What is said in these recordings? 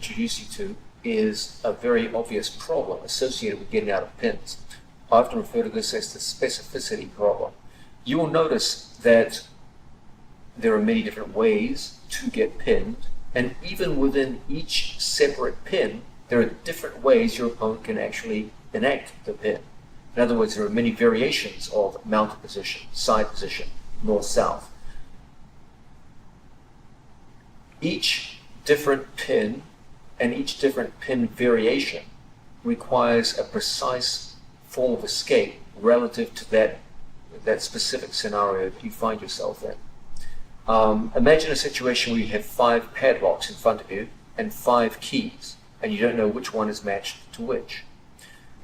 introduce you to is a very obvious problem associated with getting out of pins. I often refer to this as the specificity problem. You will notice that there are many different ways to get pinned, and even within each separate pin, there are different ways your opponent can actually enact the pin. In other words, there are many variations of mounted position, side position, north-south. Each different pin and each different pin variation requires a precise form of escape relative to that specific scenario that you find yourself in. Imagine a situation where you have 5 padlocks in front of you and 5 keys, and you don't know which one is matched to which.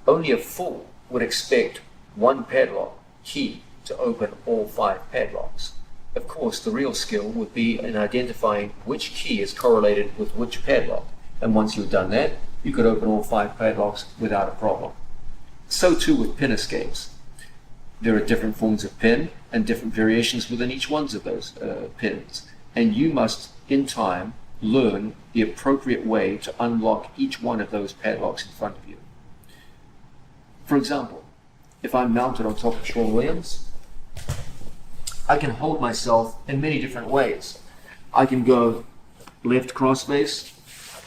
Only a fool would expect one padlock key to open all 5 padlocks. Of course, the real skill would be in identifying which key is correlated with which padlock, and once you've done that, you could open all 5 padlocks without a problem. So too with pin escapes. There are different forms of pin and different variations within each one of those pins, and you must, in time, learn the appropriate way to unlock each one of those padlocks in front of you. For example, if I'm mounted on top of Sean Williams, I can hold myself in many different ways. I can go left crossface,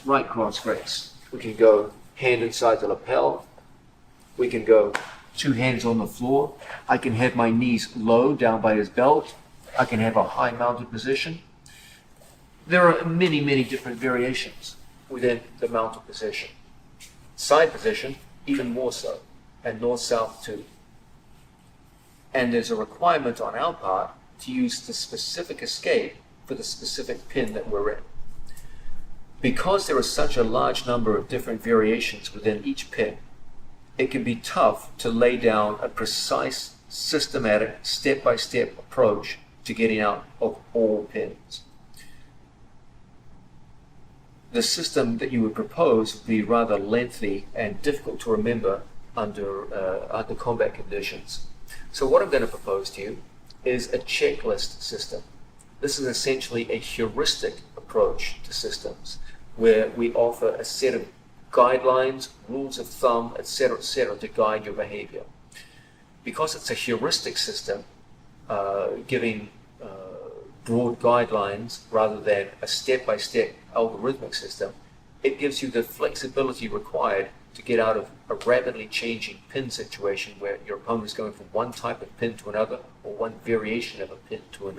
right crossface. We can go hand inside the lapel. We can go 2 hands on the floor. I can have my knees low down by his belt. I can have a high mounted position. There are many, many different variations within the mounted position. Side position, even more so, and north-south too. And there's a requirement on our part to use the specific escape for the specific pin that we're in. Because there is such a large number of different variations within each pin, it can be tough to lay down a precise, systematic, step-by-step approach to getting out of all pins. The system that you would propose would be rather lengthy and difficult to remember under combat conditions. So what I'm going to propose to you is a checklist system. This is essentially a heuristic approach to systems, where we offer a set of guidelines, rules of thumb, etc., to guide your behavior. Because it's a heuristic system, giving broad guidelines rather than a step-by-step algorithmic system, it gives you the flexibility required to get out of a rapidly changing pin situation where your opponent is going from one type of pin to another, or one variation of a pin to another.